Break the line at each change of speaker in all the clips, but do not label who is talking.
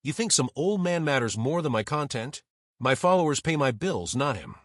You think some old man matters more than my content? My followers pay my bills, not him.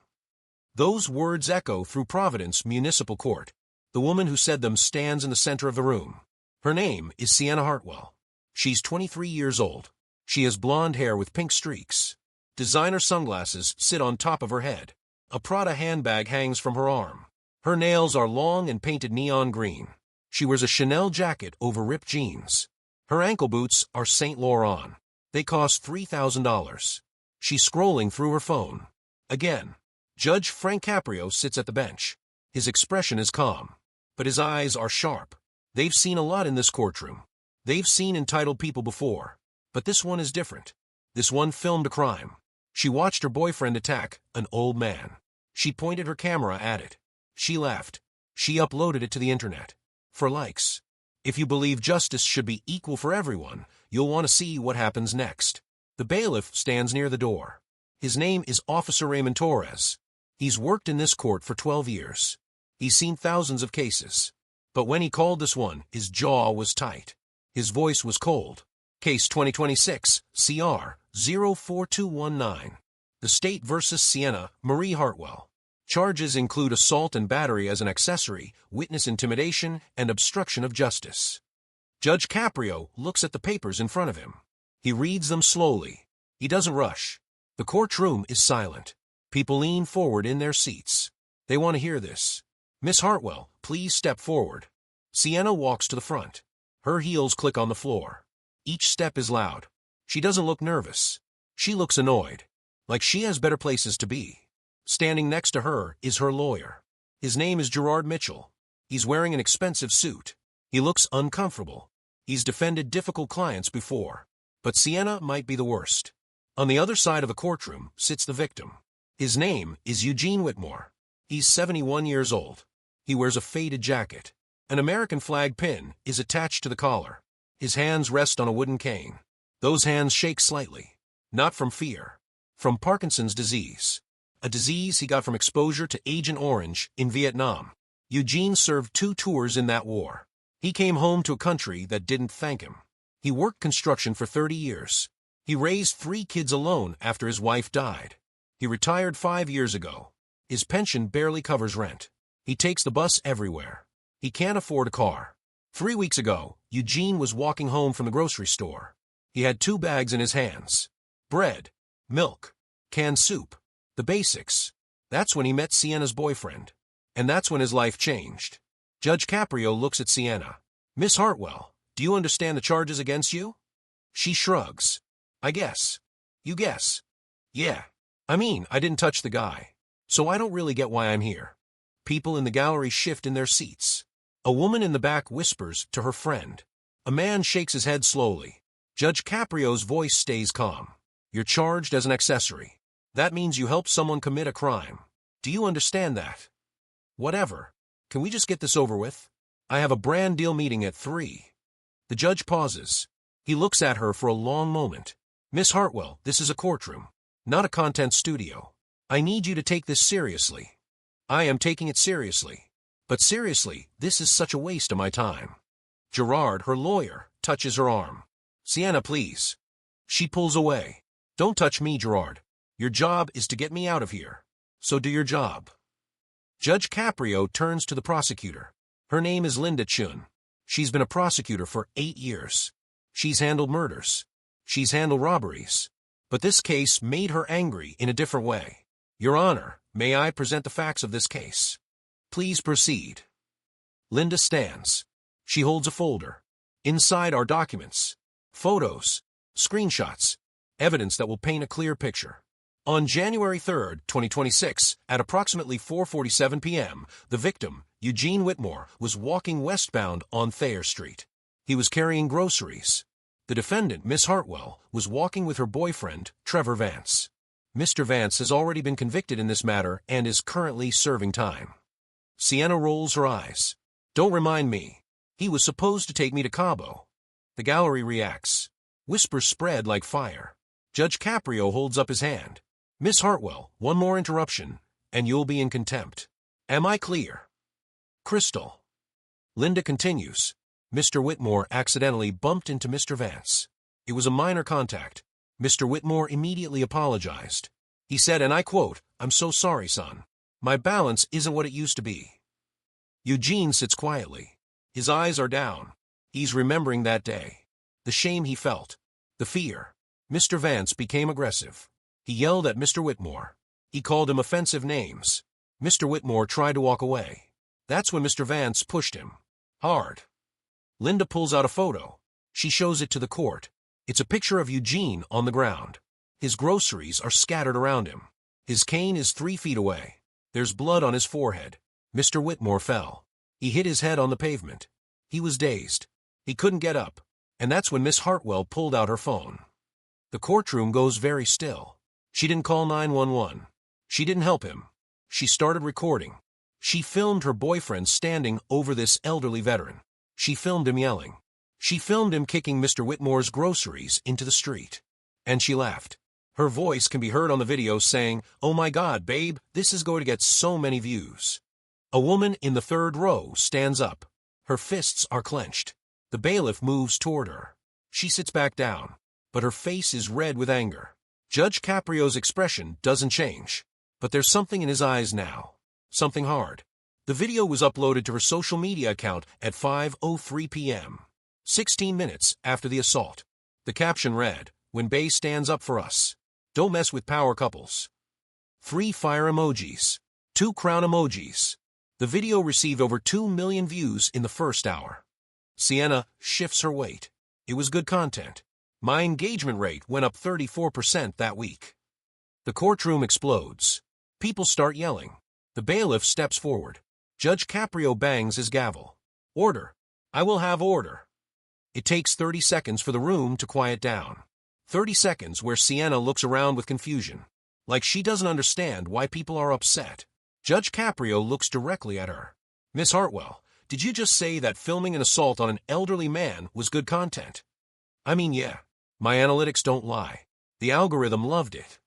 Those words echo through Providence Municipal Court. The woman who said them stands in the center of the room. Her name is Sienna Hartwell. She's 23 years old. She has blonde hair with pink streaks. Designer sunglasses sit on top of her head. A Prada handbag hangs from her arm. Her nails are long and painted neon green. She wears a Chanel jacket over ripped jeans. Her ankle boots are Saint Laurent. They cost $3,000. She's scrolling through her phone. Again, Judge Frank Caprio sits at the bench. His expression is calm, but his eyes are sharp. They've seen a lot in this courtroom. They've seen entitled people before, but this one is different. This one filmed a crime. She watched her boyfriend attack an old man. She pointed her camera at it. She laughed. She uploaded it to the internet. For likes. If you believe justice should be equal for everyone, you'll want to see what happens next. The bailiff stands near the door. His name is Officer Raymond Torres. He's worked in this court for 12 years. He's seen thousands of cases. But when he called this one, his jaw was tight. His voice was cold. Case 2026, CR 04219. The State versus Sienna Marie Hartwell. Charges include assault and battery as an accessory, witness intimidation, and obstruction of justice. Judge Caprio looks at the papers in front of him. He reads them slowly. He doesn't rush. The courtroom is silent. People lean forward in their seats. They want to hear this. Miss Hartwell, please step forward. Sienna walks to the front. Her heels click on the floor. Each step is loud. She doesn't look nervous. She looks annoyed, like she has better places to be. Standing next to her is her lawyer. His name is Gerard Mitchell. He's wearing an expensive suit. He looks uncomfortable. He's defended difficult clients before. But Sienna might be the worst. On the other side of the courtroom sits the victim. His name is Eugene Whitmore. He's 71 years old. He wears a faded jacket. An American flag pin is attached to the collar. His hands rest on a wooden cane. Those hands shake slightly. Not from fear. From Parkinson's disease. A disease he got from exposure to Agent Orange in Vietnam. Eugene served 2 tours in that war. He came home to a country that didn't thank him. He worked construction for 30 years. He raised 3 kids alone after his wife died. He retired 5 years ago. His pension barely covers rent. He takes the bus everywhere. He can't afford a car. 3 weeks ago, Eugene was walking home from the grocery store. He had 2 bags in his hands. Bread, milk, canned soup, the basics. That's when he met Sienna's boyfriend. And that's when his life changed. Judge Caprio looks at Sienna. Miss Hartwell, do you understand the charges against you? She shrugs. I guess. You guess. Yeah. I mean, I didn't touch the guy. So I don't really get why I'm here. People in the gallery shift in their seats. A woman in the back whispers to her friend. A man shakes his head slowly. Judge Caprio's voice stays calm. You're charged as an accessory. That means you helped someone commit a crime. Do you understand that? Whatever. Can we just get this over with? I have a brand deal meeting at 3. The judge pauses. He looks at her for a long moment. Miss Hartwell, this is a courtroom, not a content studio. I need you to take this seriously. I am taking it seriously. But seriously, this is such a waste of my time. Gerard, her lawyer, touches her arm. Sienna, please. She pulls away. Don't touch me, Gerard. Your job is to get me out of here. So do your job. Judge Caprio turns to the prosecutor. Her name is Linda Chun. She's been a prosecutor for 8 years. She's handled murders. She's handled robberies. But this case made her angry in a different way. Your Honor, may I present the facts of this case? Please proceed. Linda stands. She holds a folder. Inside are documents, photos, screenshots, evidence that will paint a clear picture. On January 3, 2026, at approximately 4:47 p.m., the victim, Eugene Whitmore, was walking westbound on Thayer Street. He was carrying groceries. The defendant, Miss Hartwell, was walking with her boyfriend, Trevor Vance. Mr. Vance has already been convicted in this matter and is currently serving time. Sienna rolls her eyes. Don't remind me. He was supposed to take me to Cabo. The gallery reacts. Whispers spread like fire. Judge Caprio holds up his hand. Miss Hartwell, one more interruption, and you'll be in contempt. Am I clear? Crystal. Linda continues. Mr. Whitmore accidentally bumped into Mr. Vance. It was a minor contact, Mr. Whitmore immediately apologized. He said, and I quote, "I'm so sorry, son. My balance isn't what it used to be." Eugene sits quietly. His eyes are down. He's remembering that day. The shame he felt. The fear. Mr. Vance became aggressive. He yelled at Mr. Whitmore. He called him offensive names. Mr. Whitmore tried to walk away. That's when Mr. Vance pushed him. Hard. Linda pulls out a photo. She shows it to the court. It's a picture of Eugene on the ground. His groceries are scattered around him. His cane is 3 feet away. There's blood on his forehead. Mr. Whitmore fell. He hit his head on the pavement. He was dazed. He couldn't get up. And that's when Miss Hartwell pulled out her phone. The courtroom goes very still. She didn't call 911. She didn't help him. She started recording. She filmed her boyfriend standing over this elderly veteran. She filmed him yelling. She filmed him kicking Mr. Whitmore's groceries into the street. And she laughed. Her voice can be heard on the video saying, "Oh my God, babe, this is going to get so many views." A woman in the 3rd row stands up. Her fists are clenched. The bailiff moves toward her. She sits back down, but her face is red with anger. Judge Caprio's expression doesn't change, but there's something in his eyes now. Something hard. The video was uploaded to her social media account at 5:03 p.m., 16 minutes after the assault. The caption read, "When Bay stands up for us. Don't mess with power couples." 3 fire emojis. 2 crown emojis. The video received over 2 million views in the first hour. Sienna shifts her weight. It was good content. My engagement rate went up 34% that week. The courtroom explodes. People start yelling. The bailiff steps forward. Judge Caprio bangs his gavel. "Order. I will have order." It takes 30 seconds for the room to quiet down. 30 seconds where Sienna looks around with confusion, like she doesn't understand why people are upset. Judge Caprio looks directly at her. "Miss Hartwell, did you just say that filming an assault on an elderly man was good content?" "I mean, yeah. My analytics don't lie. The algorithm loved it."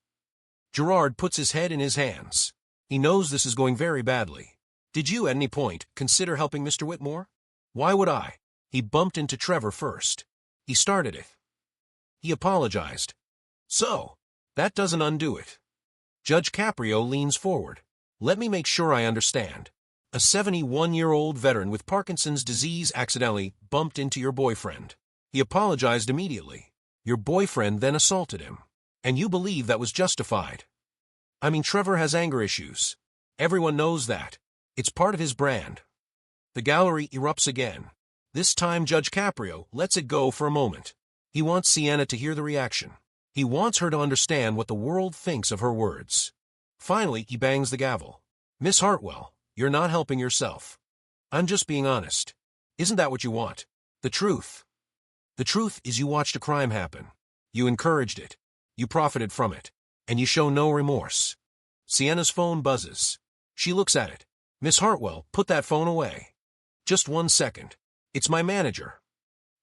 Gerard puts his head in his hands. He knows this is going very badly. "Did you at any point consider helping Mr. Whitmore?" "Why would I? He bumped into Trevor first. He started it. He apologized. So, that doesn't undo it." Judge Caprio leans forward. "Let me make sure I understand. A 71-year-old veteran with Parkinson's disease accidentally bumped into your boyfriend. He apologized immediately. Your boyfriend then assaulted him. And you believe that was justified. I mean, Trevor has anger issues. Everyone knows that. It's part of his brand." The gallery erupts again. This time Judge Caprio lets it go for a moment. He wants Sienna to hear the reaction. He wants her to understand what the world thinks of her words. Finally, he bangs the gavel. "Miss Hartwell, you're not helping yourself. I'm just being honest. Isn't that what you want? The truth. The truth is you watched a crime happen. You encouraged it. You profited from it. And you show no remorse." Sienna's phone buzzes. She looks at it. "Miss Hartwell, put that phone away." "Just 1 second. It's my manager."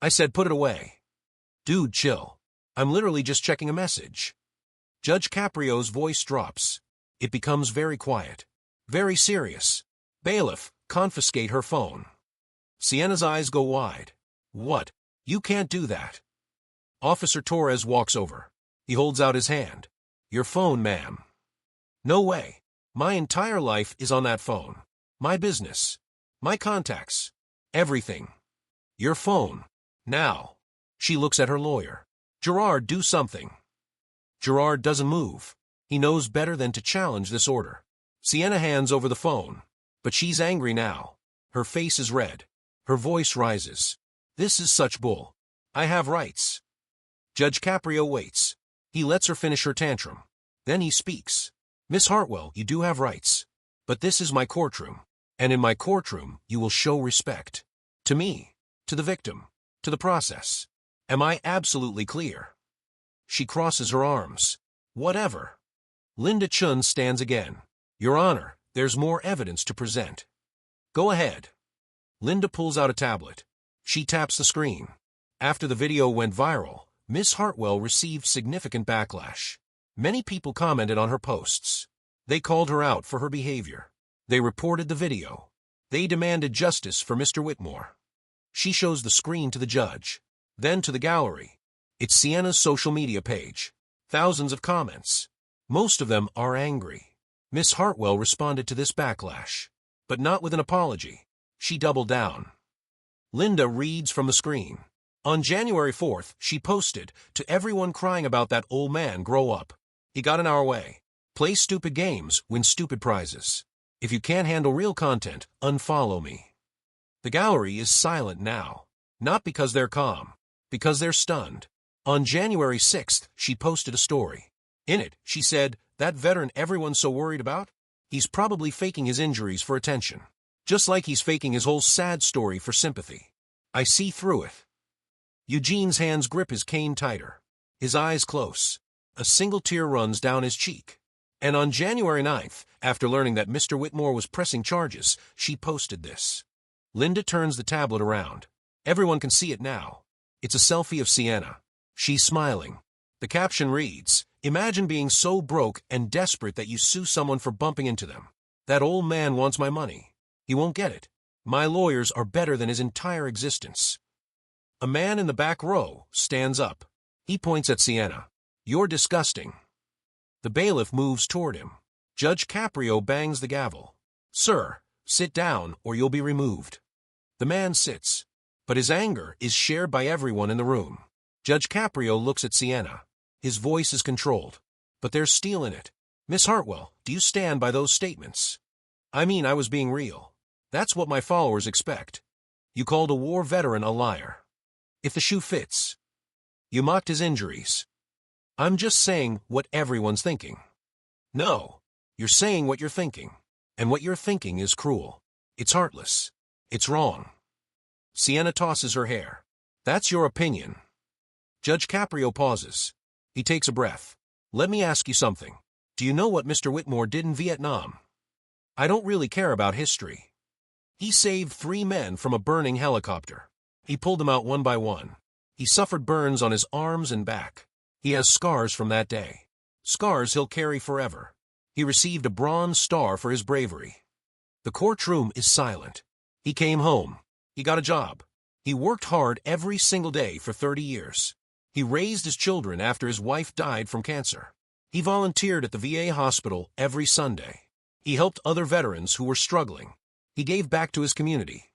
I said put it away. "Dude, chill. I'm literally just checking a message." Judge Caprio's voice drops. It becomes very quiet. Very serious. "Bailiff, confiscate her phone." Sienna's eyes go wide. "What? You can't do that." Officer Torres walks over. He holds out his hand. "Your phone, ma'am." "No way. My entire life is on that phone. My business. My contacts. Everything. Your phone. Now." She looks at her lawyer. "Gerard, do something." Gerard doesn't move. He knows better than to challenge this order. Sienna hands over the phone. But she's angry now. Her face is red. Her voice rises. "This is such bull. I have rights." Judge Caprio waits. He lets her finish her tantrum. Then he speaks. "Miss Hartwell, you do have rights. But this is my courtroom. And in my courtroom, you will show respect. To me. To the victim. To the process. Am I absolutely clear?" She crosses her arms. "Whatever." Linda Chun stands again. "Your Honor, there's more evidence to present." "Go ahead." Linda pulls out a tablet. She taps the screen. After the video went viral, Miss Hartwell received significant backlash. Many people commented on her posts. They called her out for her behavior. They reported the video. They demanded justice for Mr. Whitmore. She shows the screen to the judge, then to the gallery. It's Sienna's social media page. Thousands of comments. Most of them are angry. Miss Hartwell responded to this backlash, but not with an apology. She doubled down. Linda reads from the screen. On January 4th, she posted, "To everyone crying about that old man, grow up. He got in our way. Play stupid games, win stupid prizes. If you can't handle real content, unfollow me." The gallery is silent now. Not because they're calm, because they're stunned. On January 6th, she posted a story. In it, she said, "That veteran everyone's so worried about? He's probably faking his injuries for attention. Just like he's faking his whole sad story for sympathy. I see through it." Eugene's hands grip his cane tighter. His eyes close. A single tear runs down his cheek. And on January 9th, after learning that Mr. Whitmore was pressing charges, she posted this. Linda turns the tablet around. Everyone can see it now. It's a selfie of Sienna. She's smiling. The caption reads, "Imagine being so broke and desperate that you sue someone for bumping into them. That old man wants my money. He won't get it. My lawyers are better than his entire existence." A man in the back row stands up. He points at Sienna. "You're disgusting." The bailiff moves toward him. Judge Caprio bangs the gavel. "Sir, sit down or you'll be removed." The man sits, but his anger is shared by everyone in the room. Judge Caprio looks at Sienna. His voice is controlled, but there's steel in it. "Miss Hartwell, do you stand by those statements?" "I mean, I was being real. That's what my followers expect. You called a war veteran a liar. If the shoe fits. You mocked his injuries. I'm just saying what everyone's thinking." "No, you're saying what you're thinking. And what you're thinking is cruel. It's heartless. It's wrong." Sienna tosses her hair. "That's your opinion." Judge Caprio pauses. He takes a breath. "Let me ask you something. Do you know what Mr. Whitmore did in Vietnam?" "I don't really care about history." "He saved 3 men from a burning helicopter. He pulled them out one by one. He suffered burns on his arms and back. He has scars from that day. Scars he'll carry forever. He received a Bronze Star for his bravery." The courtroom is silent. He came home. He got a job. He worked hard every single day for 30 years. He raised his children after his wife died from cancer. He volunteered at the VA hospital every Sunday. He helped other veterans who were struggling. He gave back to his community.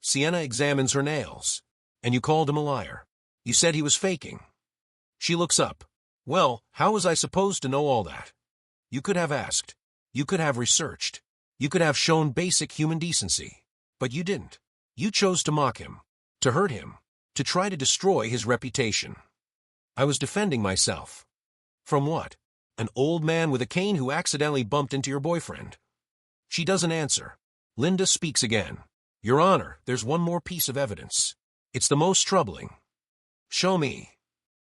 Sienna examines her nails. "And you called him a liar. You said he was faking." She looks up. "Well, how was I supposed to know all that? You could have asked. You could have researched. You could have shown basic human decency. But you didn't. You chose to mock him, to hurt him, to try to destroy his reputation." "I was defending myself." "From what? An old man with a cane who accidentally bumped into your boyfriend?" She doesn't answer. Linda speaks again. "Your Honor, there's one more piece of evidence. It's the most troubling." "Show me."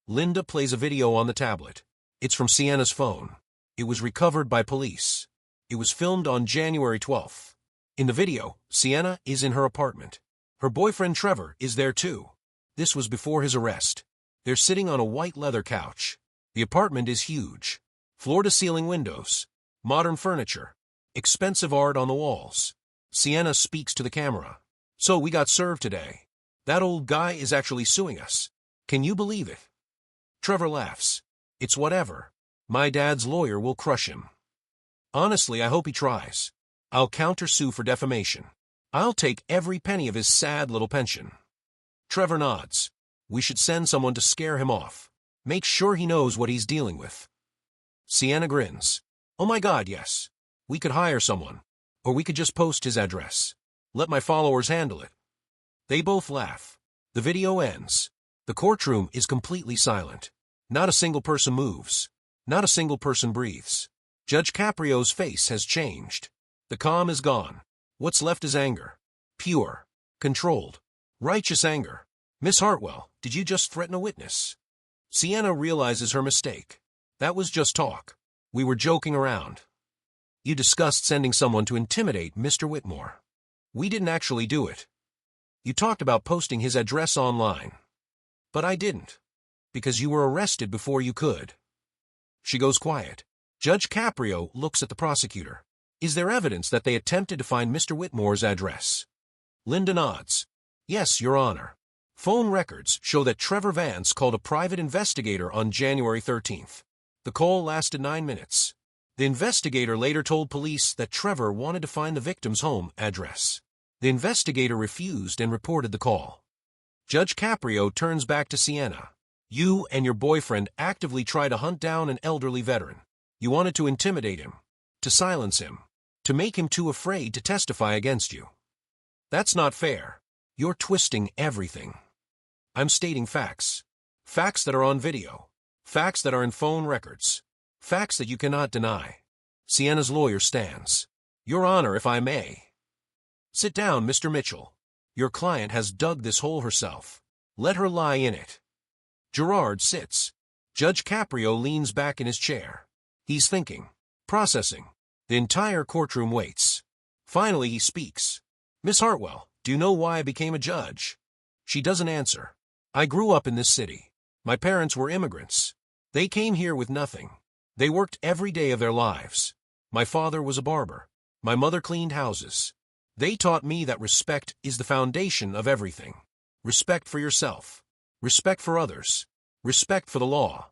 Linda plays a video on the tablet. It's from Sienna's phone. It was recovered by police. It was filmed on January 12th. In the video, Sienna is in her apartment. Her boyfriend Trevor is there too. This was before his arrest. They're sitting on a white leather couch. The apartment is huge. Floor-to-ceiling windows. Modern furniture. Expensive art on the walls. Sienna speaks to the camera. "So we got served today. That old guy is actually suing us. Can you believe it?" Trevor laughs. "It's whatever. My dad's lawyer will crush him. Honestly, I hope he tries. I'll countersue for defamation. I'll take every penny of his sad little pension." Trevor nods. "We should send someone to scare him off. Make sure he knows what he's dealing with." Sienna grins. "Oh my God, yes. We could hire someone. Or we could just post his address. Let my followers handle it." They both laugh. The video ends. The courtroom is completely silent. Not a single person moves. Not a single person breathes. Judge Caprio's face has changed. The calm is gone. What's left is anger. Pure. Controlled. Righteous anger. "Miss Hartwell, did you just threaten a witness?" Sienna realizes her mistake. "That was just talk. We were joking around." "You discussed sending someone to intimidate Mr. Whitmore." "We didn't actually do it." "You talked about posting his address online." "But I didn't. Because you were arrested before you could." She goes quiet. Judge Caprio looks at the prosecutor. "Is there evidence that they attempted to find Mr. Whitmore's address?" Linda nods. "Yes, Your Honor. Phone records show that Trevor Vance called a private investigator on January 13th. The call lasted 9 minutes. The investigator later told police that Trevor wanted to find the victim's home address. The investigator refused and reported the call. Judge Caprio turns back to Sienna. You and your boyfriend actively try to hunt down an elderly veteran. You wanted to intimidate him, to silence him, to make him too afraid to testify against you. That's not fair. You're twisting everything. I'm stating facts. Facts that are on video. Facts that are in phone records. Facts that you cannot deny. Sienna's lawyer stands. Your Honor, if I may. Sit down, Mr. Mitchell. Your client has dug this hole herself. Let her lie in it. Gerard sits. Judge Caprio leans back in his chair. He's thinking. Processing. The entire courtroom waits. Finally, he speaks. Miss Hartwell, do you know why I became a judge? She doesn't answer. I grew up in this city. My parents were immigrants. They came here with nothing. They worked every day of their lives. My father was a barber. My mother cleaned houses. They taught me that respect is the foundation of everything. Respect for yourself. Respect for others. Respect for the law.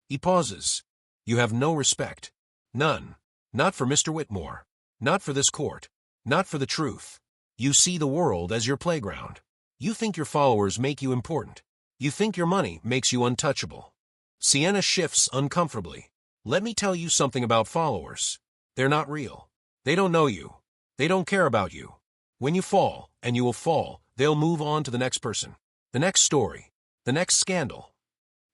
He pauses. You have no respect. None. Not for Mr. Whitmore. Not for this court. Not for the truth. You see the world as your playground. You think your followers make you important. You think your money makes you untouchable. Sienna shifts uncomfortably. Let me tell you something about followers. They're not real. They don't know you. They don't care about you. When you fall, and you will fall, they'll move on to the next person, the next story, the next scandal.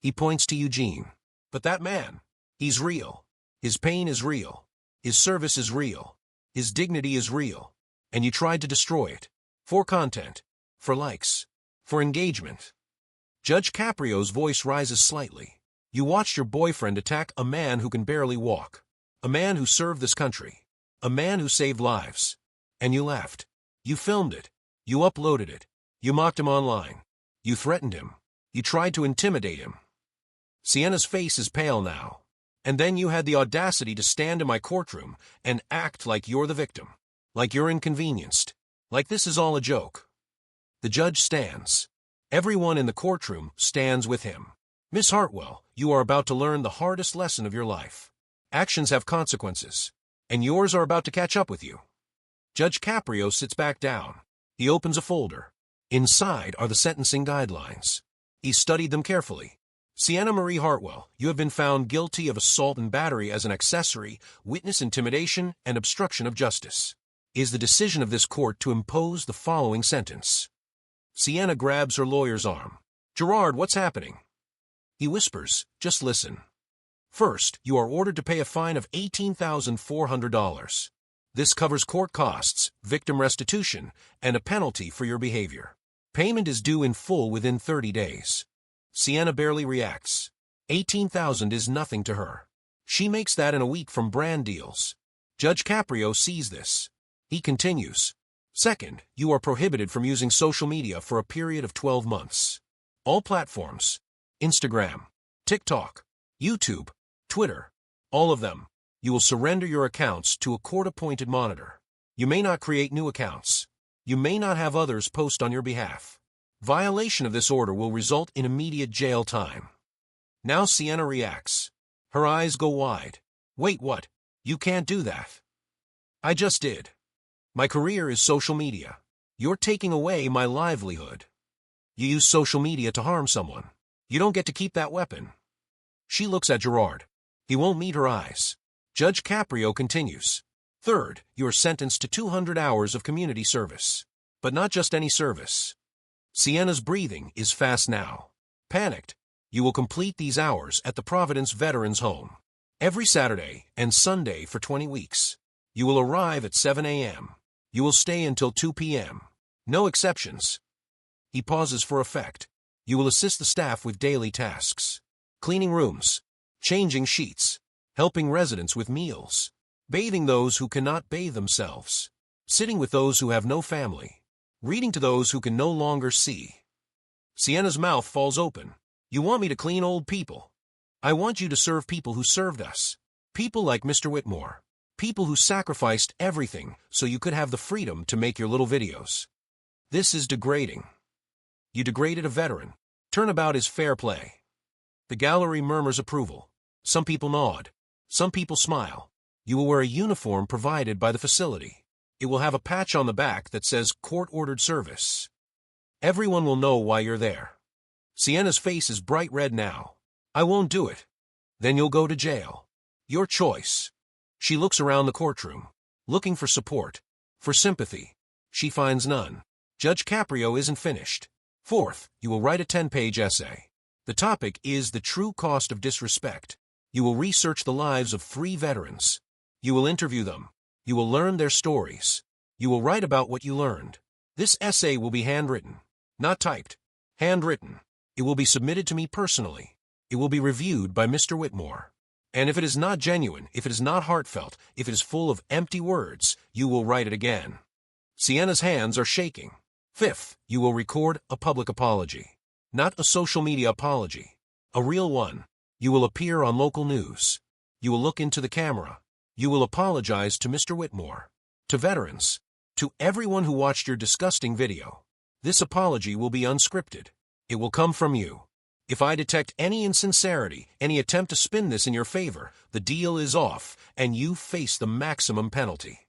He points to Eugene. But that man, he's real. His pain is real. His service is real. His dignity is real. And you tried to destroy it. For content. For likes. For engagement. Judge Caprio's voice rises slightly. You watched your boyfriend attack a man who can barely walk. A man who served this country. A man who saved lives. And you laughed. You filmed it. You uploaded it. You mocked him online. You threatened him. You tried to intimidate him. Sienna's face is pale now. And then you had the audacity to stand in my courtroom and act like you're the victim. Like you're inconvenienced. Like this is all a joke. The judge stands. Everyone in the courtroom stands with him. Miss Hartwell, you are about to learn the hardest lesson of your life. Actions have consequences. And yours are about to catch up with you. Judge Caprio sits back down. He opens a folder. Inside are the sentencing guidelines. He studied them carefully. Sienna Marie Hartwell, you have been found guilty of assault and battery as an accessory, witness intimidation, and obstruction of justice. Is the decision of this court to impose the following sentence. Sienna grabs her lawyer's arm. Gerard, what's happening? He whispers, just listen. First, you are ordered to pay a fine of $18,400. This covers court costs, victim restitution, and a penalty for your behavior. Payment is due in full within 30 days. Sienna barely reacts. $18,000 is nothing to her. She makes that in a week from brand deals. Judge Caprio sees this. He continues. Second, you are prohibited from using social media for a period of 12 months. All platforms, Instagram, TikTok, YouTube, Twitter, all of them, you will surrender your accounts to a court-appointed monitor. You may not create new accounts. You may not have others post on your behalf. Violation of this order will result in immediate jail time. Now Sienna reacts. Her eyes go wide. Wait, what? You can't do that. I just did. My career is social media. You're taking away my livelihood. You use social media to harm someone. You don't get to keep that weapon. She looks at Gerard. He won't meet her eyes. Judge Caprio continues. Third, you are sentenced to 200 hours of community service. But not just any service. Sienna's breathing is fast now. Panicked, you will complete these hours at the Providence Veterans Home. Every Saturday and Sunday for 20 weeks. You will arrive at 7 a.m. You will stay until 2 p.m. No exceptions. He pauses for effect. You will assist the staff with daily tasks. Cleaning rooms, changing sheets, helping residents with meals, bathing those who cannot bathe themselves, sitting with those who have no family, reading to those who can no longer see. Sienna's mouth falls open. You want me to clean old people. I want you to serve people who served us. People like Mr. Whitmore. People who sacrificed everything so you could have the freedom to make your little videos. This is degrading. You degraded a veteran. Turnabout is fair play. The gallery murmurs approval. Some people nod. Some people smile. You will wear a uniform provided by the facility. It will have a patch on the back that says court-ordered service. Everyone will know why you're there. Sienna's face is bright red now. I won't do it. Then you'll go to jail. Your choice. She looks around the courtroom, looking for support, for sympathy. She finds none. Judge Caprio isn't finished. Fourth, you will write a 10-page essay. The topic is the true cost of disrespect. You will research the lives of 3 veterans. You will interview them. You will learn their stories. You will write about what you learned. This essay will be handwritten, not typed. Handwritten. It will be submitted to me personally. It will be reviewed by Mr. Whitmore. And if it is not genuine, if it is not heartfelt, if it is full of empty words, you will write it again. Sienna's hands are shaking. Fifth, you will record a public apology. Not a social media apology. A real one. You will appear on local news. You will look into the camera. You will apologize to Mr. Whitmore. To veterans. To everyone who watched your disgusting video. This apology will be unscripted. It will come from you. If I detect any insincerity, any attempt to spin this in your favor, the deal is off, and you face the maximum penalty.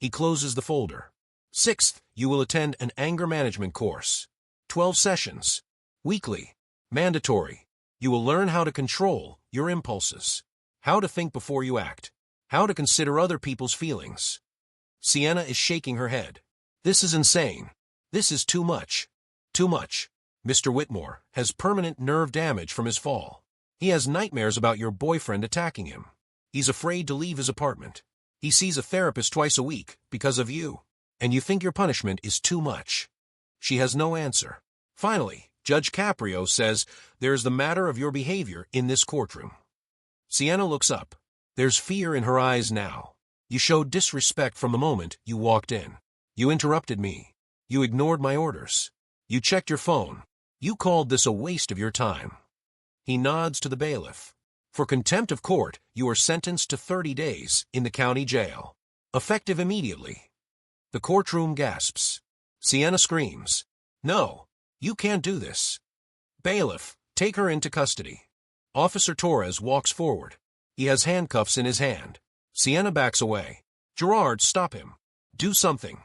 He closes the folder. Sixth, you will attend an anger management course. 12 sessions. Weekly. Mandatory. You will learn how to control your impulses. How to think before you act. How to consider other people's feelings. Sienna is shaking her head. This is insane. This is too much. Too much. Mr. Whitmore has permanent nerve damage from his fall. He has nightmares about your boyfriend attacking him. He's afraid to leave his apartment. He sees a therapist twice a week because of you. And you think your punishment is too much. She has no answer. Finally, Judge Caprio says, there's the matter of your behavior in this courtroom. Sienna looks up. There's fear in her eyes now. You showed disrespect from the moment you walked in. You interrupted me. You ignored my orders. You checked your phone. You called this a waste of your time. He nods to the bailiff. For contempt of court, you are sentenced to 30 days in the county jail. Effective immediately. The courtroom gasps. Sienna screams. No, you can't do this. Bailiff, take her into custody. Officer Torres walks forward. He has handcuffs in his hand. Sienna backs away. Gerard, stop him. Do something.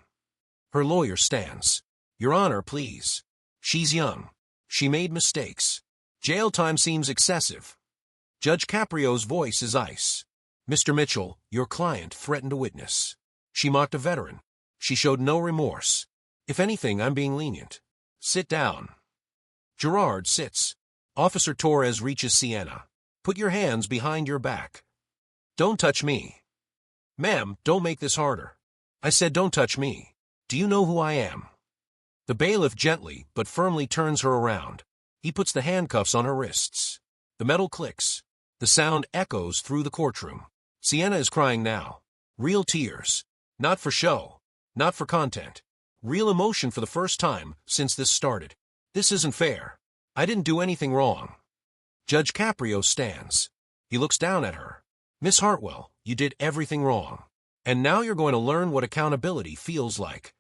Her lawyer stands. Your Honor, please. She's young. She made mistakes. Jail time seems excessive. Judge Caprio's voice is ice. Mr. Mitchell, your client threatened a witness. She mocked a veteran. She showed no remorse. If anything, I'm being lenient. Sit down. Gerard sits. Officer Torres reaches Sienna. Put your hands behind your back. Don't touch me. Ma'am, don't make this harder. I said don't touch me. Do you know who I am? The bailiff gently but firmly turns her around. He puts the handcuffs on her wrists. The metal clicks. The sound echoes through the courtroom. Sienna is crying now. Real tears. Not for show. Not for content. Real emotion for the first time since this started. This isn't fair. I didn't do anything wrong. Judge Caprio stands. He looks down at her. Miss Hartwell, you did everything wrong. And now you're going to learn what accountability feels like.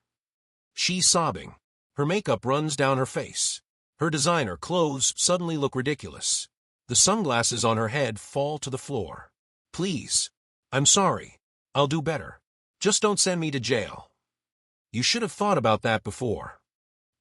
She's sobbing. Her makeup runs down her face. Her designer clothes suddenly look ridiculous. The sunglasses on her head fall to the floor. Please. I'm sorry. I'll do better. Just don't send me to jail. You should have thought about that before.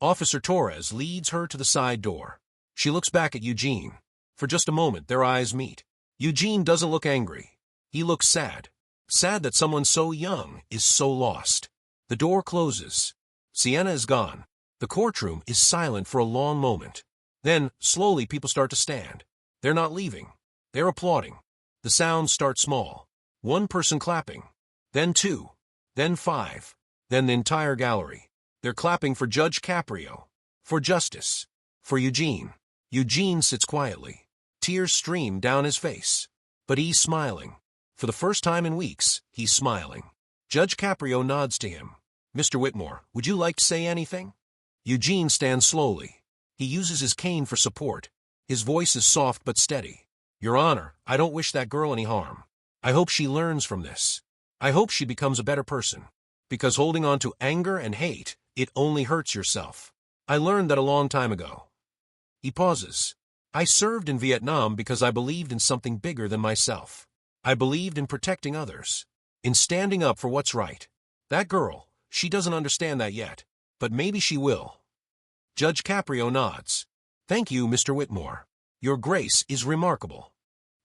Officer Torres leads her to the side door. She looks back at Eugene. For just a moment, their eyes meet. Eugene doesn't look angry. He looks sad. Sad that someone so young is so lost. The door closes. Sienna is gone. The courtroom is silent for a long moment. Then, slowly, people start to stand. They're not leaving. They're applauding. The sounds start small. One person clapping. Then 2. Then 5. Then the entire gallery. They're clapping for Judge Caprio. For justice. For Eugene. Eugene sits quietly. Tears stream down his face. But he's smiling. For the first time in weeks, he's smiling. Judge Caprio nods to him. Mr. Whitmore, would you like to say anything? Eugene stands slowly. He uses his cane for support. His voice is soft but steady. Your Honor, I don't wish that girl any harm. I hope she learns from this. I hope she becomes a better person. Because holding on to anger and hate, it only hurts yourself. I learned that a long time ago. He pauses. I served in Vietnam because I believed in something bigger than myself. I believed in protecting others, in standing up for what's right. That girl, she doesn't understand that yet, but maybe she will. Judge Caprio nods. Thank you, Mr. Whitmore. Your grace is remarkable.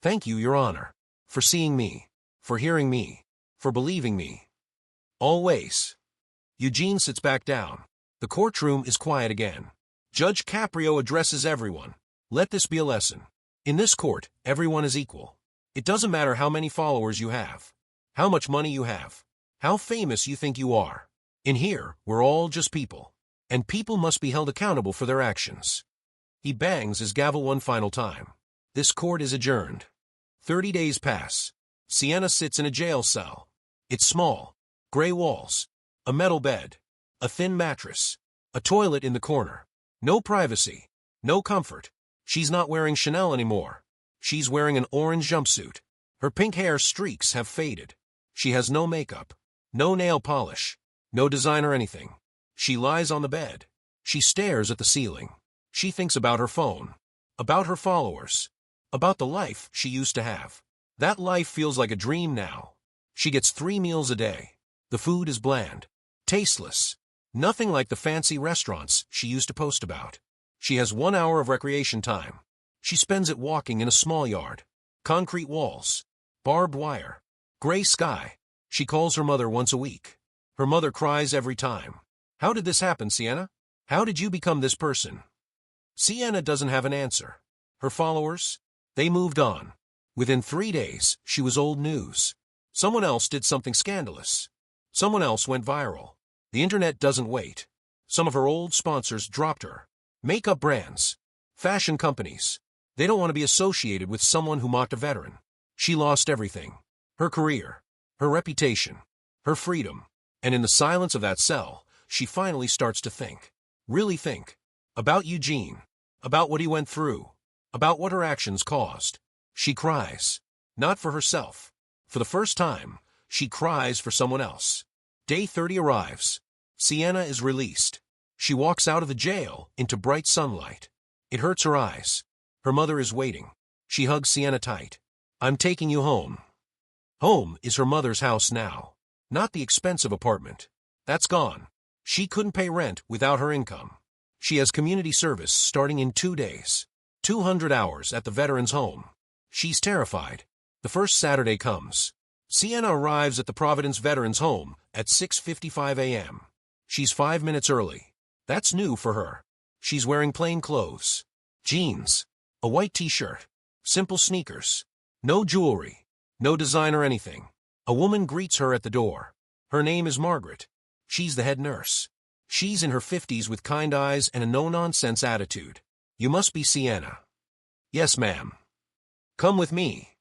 Thank you, Your Honor, for seeing me, for hearing me, for believing me. Always. Eugene sits back down. The courtroom is quiet again. Judge Caprio addresses everyone. Let this be a lesson. In this court, everyone is equal. It doesn't matter how many followers you have, how much money you have, how famous you think you are. In here, we're all just people, and people must be held accountable for their actions. He bangs his gavel one final time. This court is adjourned. 30 days pass. Sienna sits in a jail cell. It's small. Gray walls. A metal bed. A thin mattress. A toilet in the corner. No privacy. No comfort. She's not wearing Chanel anymore. She's wearing an orange jumpsuit. Her pink hair streaks have faded. She has no makeup. No nail polish. No designer anything. She lies on the bed. She stares at the ceiling. She thinks about her phone. About her followers. About the life she used to have. That life feels like a dream now. She gets 3 meals a day. The food is bland. Tasteless. Nothing like the fancy restaurants she used to post about. She has 1 hour of recreation time. She spends it walking in a small yard. Concrete walls. Barbed wire. Gray sky. She calls her mother once a week. Her mother cries every time. How did this happen, Sienna? How did you become this person? Sienna doesn't have an answer. Her followers? They moved on. Within 3 days, she was old news. Someone else did something scandalous. Someone else went viral. The internet doesn't wait. Some of her old sponsors dropped her. Makeup brands. Fashion companies. They don't want to be associated with someone who mocked a veteran. She lost everything. Her career. Her reputation. Her freedom. And in the silence of that cell, she finally starts to think. Really think. About Eugene. About what he went through. About what her actions caused. She cries. Not for herself. For the first time, she cries for someone else. Day 30 arrives. Sienna is released. She walks out of the jail into bright sunlight. It hurts her eyes. Her mother is waiting. She hugs Sienna tight. I'm taking you home. Home is her mother's house now. Not the expensive apartment. That's gone. She couldn't pay rent without her income. She has community service starting in 2 days. 200 hours at the veterans' home. She's terrified. The first Saturday comes. Sienna arrives at the Providence Veterans Home at 6:55 a.m. She's 5 minutes early. That's new for her. She's wearing plain clothes. Jeans. A white t-shirt. Simple sneakers. No jewelry. No design or anything. A woman greets her at the door. Her name is Margaret. She's the head nurse. She's in her 50s with kind eyes and a no-nonsense attitude. You must be Sienna. Yes, ma'am. Come with me.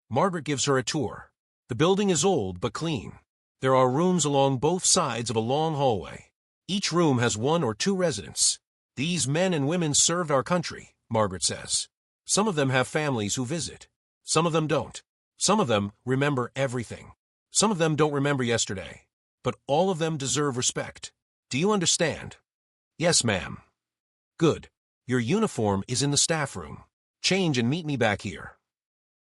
Margaret gives her a tour. The building is old but clean. There are rooms along both sides of a long hallway. Each room has 1 or 2 residents. These men and women served our country, Margaret says. Some of them have families who visit. Some of them don't. Some of them remember everything. Some of them don't remember yesterday. But all of them deserve respect. Do you understand? Yes, ma'am. Good. Your uniform is in the staff room. Change and meet me back here.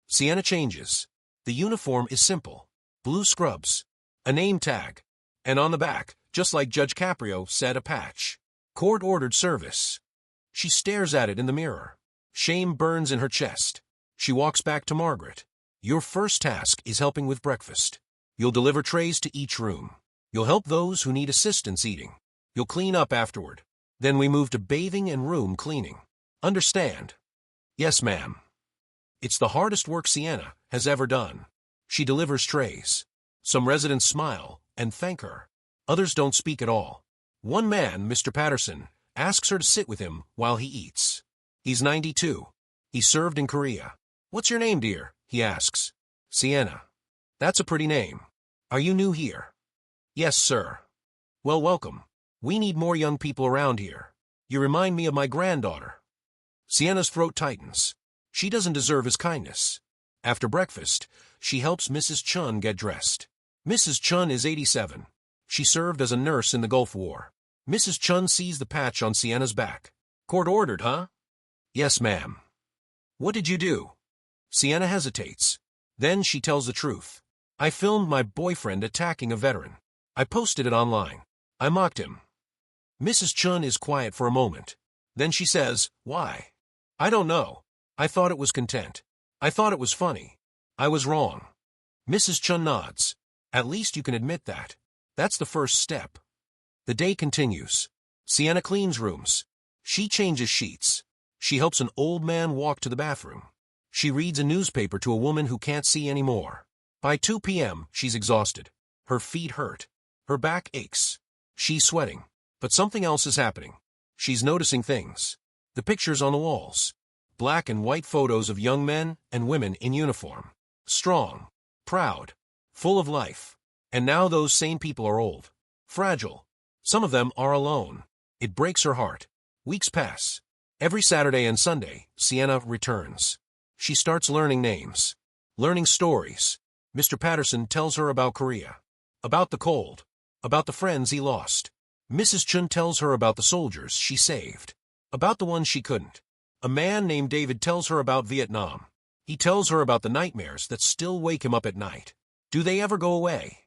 Sienna changes. The uniform is simple. Blue scrubs. A name tag. And on the back, just like Judge Caprio said, a patch. Court-ordered service. She stares at it in the mirror. Shame burns in her chest. She walks back to Margaret. Your first task is helping with breakfast. You'll deliver trays to each room. You'll help those who need assistance eating. You'll clean up afterward. Then we move to bathing and room cleaning. Understand? Yes, ma'am. It's the hardest work Sienna has ever done. She delivers trays. Some residents smile and thank her. Others don't speak at all. One man, Mr. Patterson, asks her to sit with him while he eats. He's 92. He served in Korea. What's your name, dear? He asks. Sienna. That's a pretty name. Are you new here? Yes, sir. Well, welcome. We need more young people around here. You remind me of my granddaughter. Sienna's throat tightens. She doesn't deserve his kindness. After breakfast, she helps Mrs. Chun get dressed. Mrs. Chun is 87. She served as a nurse in the Gulf War. Mrs. Chun sees the patch on Sienna's back. Court ordered, huh? Yes, ma'am. What did you do? Sienna hesitates. Then she tells the truth. I filmed my boyfriend attacking a veteran. I posted it online. I mocked him. Mrs. Chun is quiet for a moment. Then she says, why? I don't know. I thought it was content. I thought it was funny. I was wrong. Mrs. Chun nods. At least you can admit that. That's the first step. The day continues. Sienna cleans rooms. She changes sheets. She helps an old man walk to the bathroom. She reads a newspaper to a woman who can't see anymore. By 2 p.m., she's exhausted. Her feet hurt. Her back aches. She's sweating. But something else is happening. She's noticing things. The pictures on the walls. Black and white photos of young men and women in uniform. Strong. Proud. Full of life. And now those same people are old. Fragile. Some of them are alone. It breaks her heart. Weeks pass. Every Saturday and Sunday, Sienna returns. She starts learning names. Learning stories. Mr. Patterson tells her about Korea. About the cold. About the friends he lost. Mrs. Chun tells her about the soldiers she saved. About the ones she couldn't. A man named David tells her about Vietnam. He tells her about the nightmares that still wake him up at night. Do they ever go away?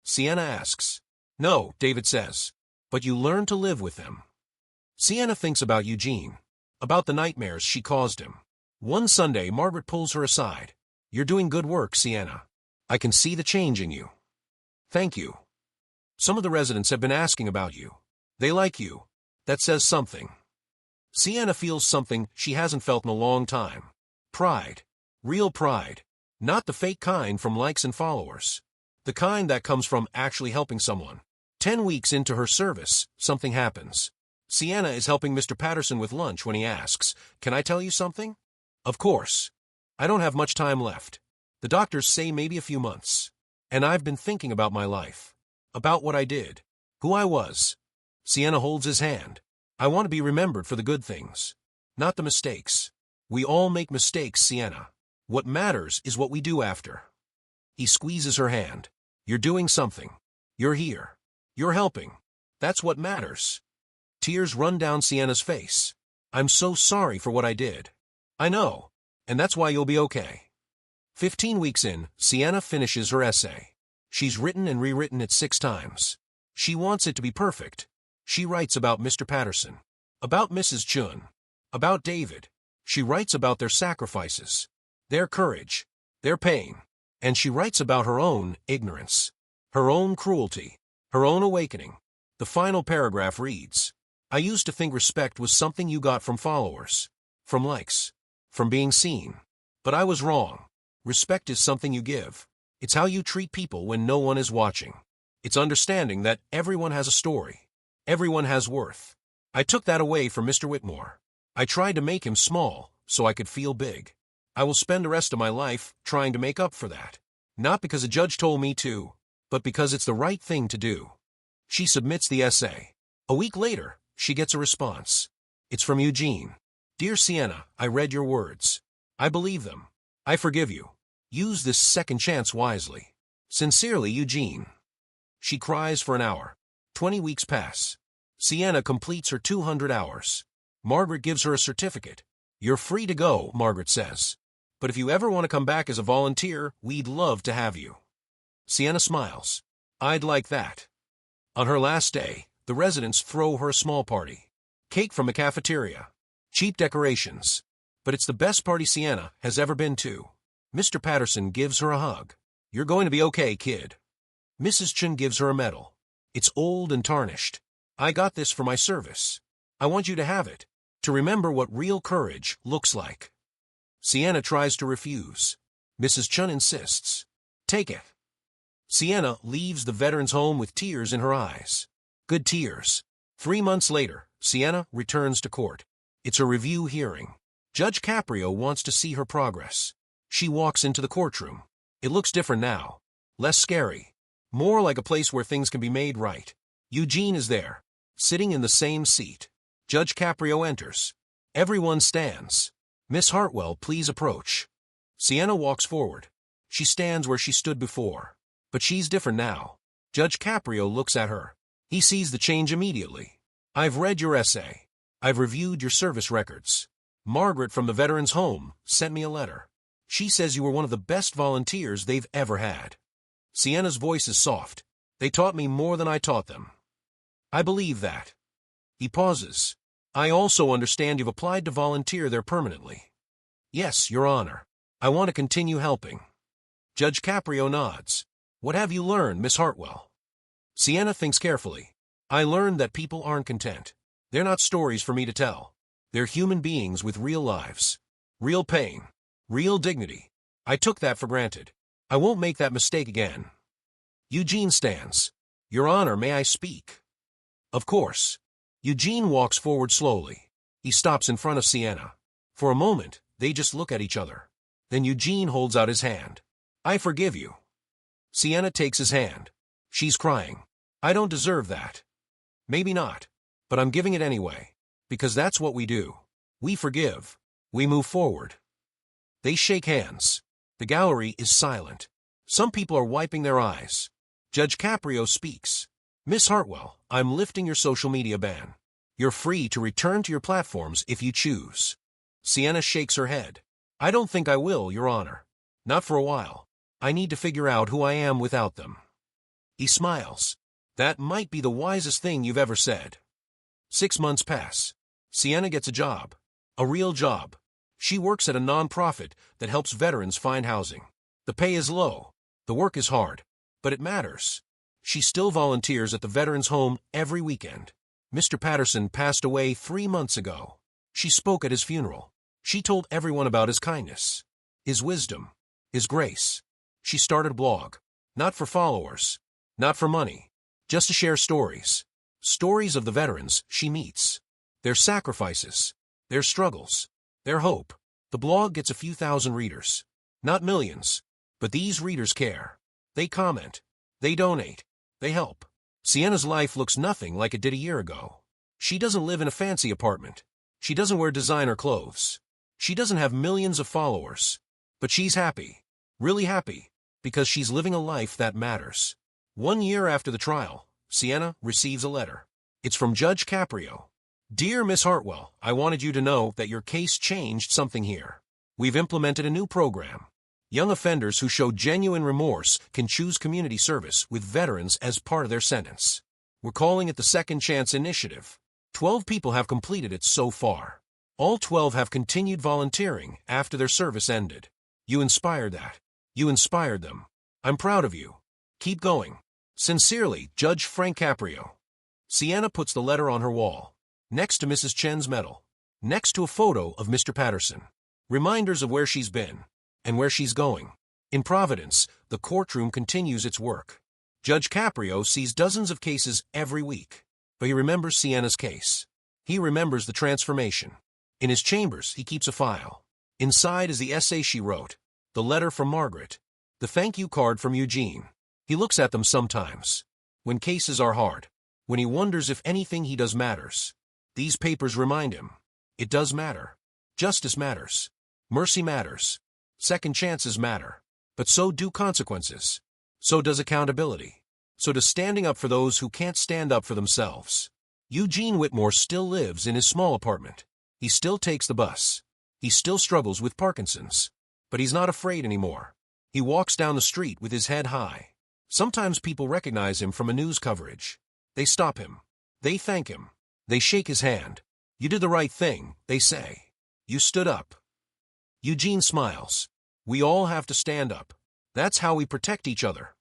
Sienna asks. No, David says. But you learn to live with them. Sienna thinks about Eugene. About the nightmares she caused him. One Sunday, Margaret pulls her aside. You're doing good work, Sienna. I can see the change in you. Thank you. Some of the residents have been asking about you. They like you. That says something. Sienna feels something she hasn't felt in a long time. Pride. Real pride. Not the fake kind from likes and followers. The kind that comes from actually helping someone. 10 weeks into her service, something happens. Sienna is helping Mr. Patterson with lunch when he asks, "Can I tell you something?" Of course. I don't have much time left. The doctors say maybe a few months. And I've been thinking about my life. About what I did. Who I was. Sienna holds his hand. I want to be remembered for the good things. Not the mistakes. We all make mistakes, Sienna. What matters is what we do after. He squeezes her hand. You're doing something. You're here. You're helping. That's what matters. Tears run down Sienna's face. I'm so sorry for what I did. I know. And that's why you'll be okay. 15 weeks in, Sienna finishes her essay. She's written and rewritten it 6 times. She wants it to be perfect. She writes about Mr. Patterson. About Mrs. Chun. About David. She writes about their sacrifices. Their courage. Their pain. And she writes about her own ignorance. Her own cruelty. Her own awakening. The final paragraph reads, I used to think respect was something you got from followers. From likes. From being seen. But I was wrong. Respect is something you give. It's how you treat people when no one is watching. It's understanding that everyone has a story. Everyone has worth. I took that away from Mr. Whitmore. I tried to make him small, so I could feel big. I will spend the rest of my life trying to make up for that. Not because a judge told me to, but because it's the right thing to do. She submits the essay. A week later, she gets a response. It's from Eugene. Dear Sienna, I read your words. I believe them. I forgive you. Use this second chance wisely. Sincerely, Eugene. She cries for an hour. 20 weeks pass. Sienna completes her 200 hours. Margaret gives her a certificate. You're free to go, Margaret says. But if you ever want to come back as a volunteer, we'd love to have you. Sienna smiles. I'd like that. On her last day, the residents throw her a small party. Cake from a cafeteria. Cheap decorations. But it's the best party Sienna has ever been to. Mr. Patterson gives her a hug. You're going to be okay, kid. Mrs. Chun gives her a medal. It's old and tarnished. I got this for my service. I want you to have it, to remember what real courage looks like. Sienna tries to refuse. Mrs. Chun insists. Take it. Sienna leaves the veteran's home with tears in her eyes. Good tears. 3 months later, Sienna returns to court. It's a review hearing. Judge Caprio wants to see her progress. She walks into the courtroom. It looks different now. Less scary. More like a place where things can be made right. Eugene is there, sitting in the same seat. Judge Caprio enters. Everyone stands. Miss Hartwell, please approach. Sienna walks forward. She stands where she stood before. But she's different now. Judge Caprio looks at her. He sees the change immediately. I've read your essay. I've reviewed your service records. Margaret from the Veterans Home sent me a letter. She says you were one of the best volunteers they've ever had. Sienna's voice is soft. They taught me more than I taught them. I believe that. He pauses. I also understand you've applied to volunteer there permanently. Yes, Your Honor. I want to continue helping. Judge Caprio nods. What have you learned, Miss Hartwell? Sienna thinks carefully. I learned that people aren't content. They're not stories for me to tell. They're human beings with real lives. Real pain. Real dignity. I took that for granted. I won't make that mistake again. Eugene stands. Your Honor, may I speak? Of course. Eugene walks forward slowly. He stops in front of Sienna. For a moment, they just look at each other. Then Eugene holds out his hand. I forgive you. Sienna takes his hand. She's crying. I don't deserve that. Maybe not. But I'm giving it anyway. Because that's what we do. We forgive. We move forward. They shake hands. The gallery is silent. Some people are wiping their eyes. Judge Caprio speaks. Miss Hartwell, I'm lifting your social media ban. You're free to return to your platforms if you choose. Sienna shakes her head. I don't think I will, Your Honor. Not for a while. I need to figure out who I am without them. He smiles. That might be the wisest thing you've ever said. 6 months pass. Sienna gets a job. A real job. She works at a non-profit that helps veterans find housing. The pay is low. The work is hard. But it matters. She still volunteers at the Veterans Home every weekend. Mr. Patterson passed away 3 months ago. She spoke at his funeral. She told everyone about his kindness, his wisdom, his grace. She started a blog. Not for followers. Not for money. Just to share stories. Stories of the veterans she meets. Their sacrifices. Their struggles. Their hope. The blog gets a few thousand readers. Not millions. But these readers care. They comment. They donate. They help. Sienna's life looks nothing like it did a year ago. She doesn't live in a fancy apartment. She doesn't wear designer clothes. She doesn't have millions of followers. But she's happy. Really happy. Because she's living a life that matters. 1 year after the trial, Sienna receives a letter. It's from Judge Caprio. Dear Miss Hartwell, I wanted you to know that your case changed something here. We've implemented a new program. Young offenders who show genuine remorse can choose community service with veterans as part of their sentence. We're calling it the Second Chance Initiative. 12 people have completed it so far. All 12 have continued volunteering after their service ended. You inspired that. You inspired them. I'm proud of you. Keep going. Sincerely, Judge Frank Caprio. Sienna puts the letter on her wall, next to Mrs. Chen's medal, next to a photo of Mr. Patterson. Reminders of where she's been. And where she's going. In Providence, the courtroom continues its work. Judge Caprio sees dozens of cases every week. But he remembers Sienna's case. He remembers the transformation. In his chambers, he keeps a file. Inside is the essay she wrote, the letter from Margaret, the thank you card from Eugene. He looks at them sometimes. When cases are hard. When he wonders if anything he does matters. These papers remind him. It does matter. Justice matters. Mercy matters. Second chances matter. But so do consequences. So does accountability. So does standing up for those who can't stand up for themselves. Eugene Whitmore still lives in his small apartment. He still takes the bus. He still struggles with Parkinson's. But he's not afraid anymore. He walks down the street with his head high. Sometimes people recognize him from a news coverage. They stop him. They thank him. They shake his hand. You did the right thing, they say. You stood up. Eugene smiles. We all have to stand up. That's how we protect each other.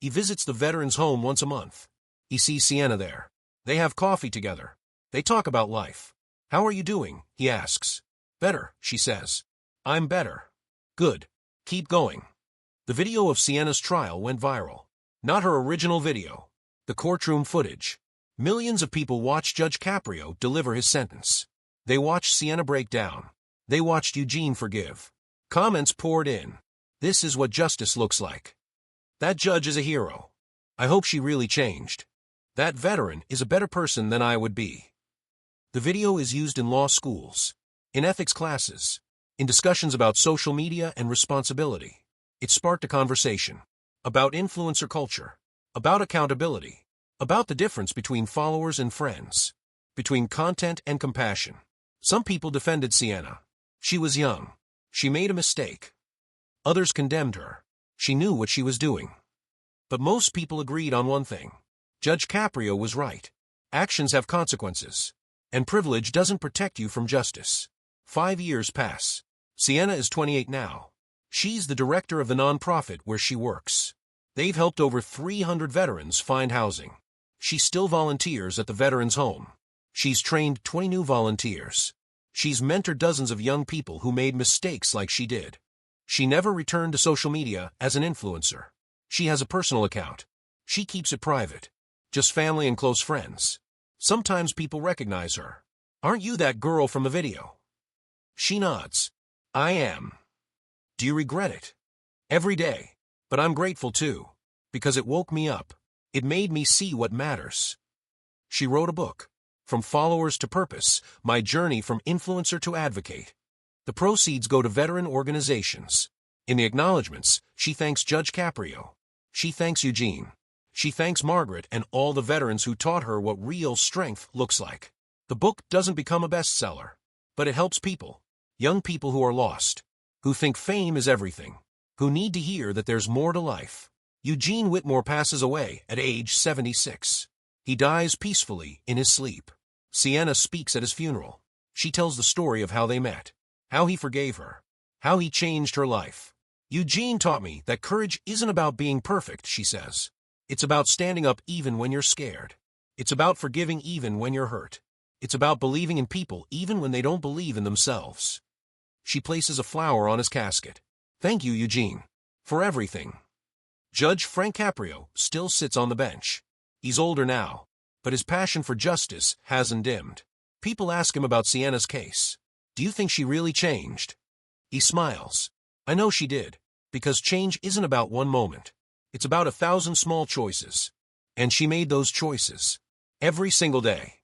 He visits the Veterans Home once a month. He sees Sienna there. They have coffee together. They talk about life. How are you doing? He asks. Better, she says. I'm better. Good. Keep going. The video of Sienna's trial went viral. Not her original video. The courtroom footage. Millions of people watched Judge Caprio deliver his sentence. They watched Sienna break down. They watched Eugene forgive. Comments poured in. This is what justice looks like. That judge is a hero. I hope she really changed. That veteran is a better person than I would be. The video is used in law schools, in ethics classes, in discussions about social media and responsibility. It sparked a conversation about influencer culture, about accountability, About the difference between followers and friends. Between content and compassion. Some people defended Sienna. She was young. She made a mistake. Others condemned her. She knew what she was doing. But most people agreed on one thing. Judge Caprio was right. Actions have consequences. And privilege doesn't protect you from justice. 5 years pass. Sienna is 28 now. She's the director of the nonprofit where she works. They've helped over 300 veterans find housing. She still volunteers at the veterans' home. She's trained 20 new volunteers. She's mentored dozens of young people who made mistakes like she did. She never returned to social media as an influencer. She has a personal account. She keeps it private. Just family and close friends. Sometimes people recognize her. Aren't you that girl from the video? She nods. I am. Do you regret it? Every day. But I'm grateful too. Because it woke me up. It made me see what matters. She wrote a book. From Followers to Purpose, My Journey from Influencer to Advocate. The proceeds go to veteran organizations. In the acknowledgments, she thanks Judge Caprio. She thanks Eugene. She thanks Margaret and all the veterans who taught her what real strength looks like. The book doesn't become a bestseller, but it helps people. Young people who are lost. Who think fame is everything. Who need to hear that there's more to life. Eugene Whitmore passes away at age 76. He dies peacefully in his sleep. Sienna speaks at his funeral. She tells the story of how they met. How he forgave her. How he changed her life. Eugene taught me that courage isn't about being perfect, she says. It's about standing up even when you're scared. It's about forgiving even when you're hurt. It's about believing in people even when they don't believe in themselves. She places a flower on his casket. Thank you, Eugene, for everything. Judge Frank Caprio still sits on the bench. He's older now, but his passion for justice hasn't dimmed. People ask him about Sienna's case. Do you think she really changed? He smiles. I know she did, because change isn't about one moment. It's about 1,000 small choices. And she made those choices. Every single day.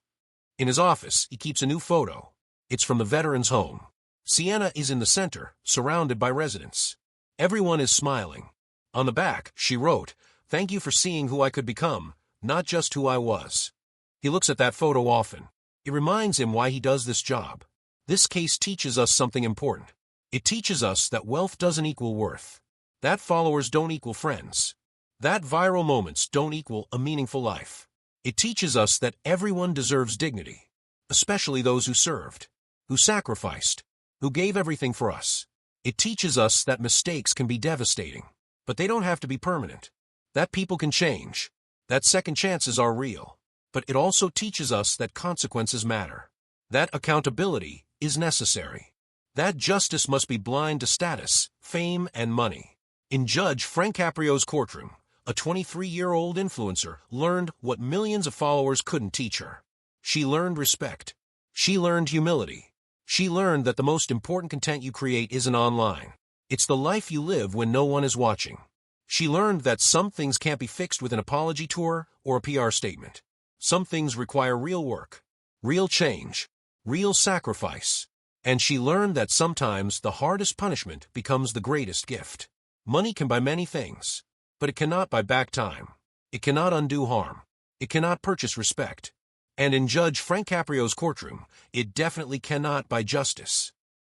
In his office, he keeps a new photo. It's from the veterans' home. Sienna is in the center, surrounded by residents. Everyone is smiling. On the back, she wrote, "Thank you for seeing who I could become, not just who I was." He looks at that photo often. It reminds him why he does this job. This case teaches us something important. It teaches us that wealth doesn't equal worth. That followers don't equal friends. That viral moments don't equal a meaningful life. It teaches us that everyone deserves dignity, especially those who served, who sacrificed, who gave everything for us. It teaches us that mistakes can be devastating, but they don't have to be permanent. That people can change. That second chances are real. But it also teaches us that consequences matter. That accountability is necessary. That justice must be blind to status, fame, and money. In Judge Frank Caprio's courtroom, a 23-year-old influencer learned what millions of followers couldn't teach her. She learned respect. She learned humility. She learned that the most important content you create isn't online. It's the life you live when no one is watching. She learned that some things can't be fixed with an apology tour or a PR statement. Some things require real work, real change, real sacrifice. And she learned that sometimes the hardest punishment becomes the greatest gift. Money can buy many things, but it cannot buy back time. It cannot undo harm. It cannot purchase respect. And in Judge Frank Caprio's courtroom, it definitely cannot buy justice.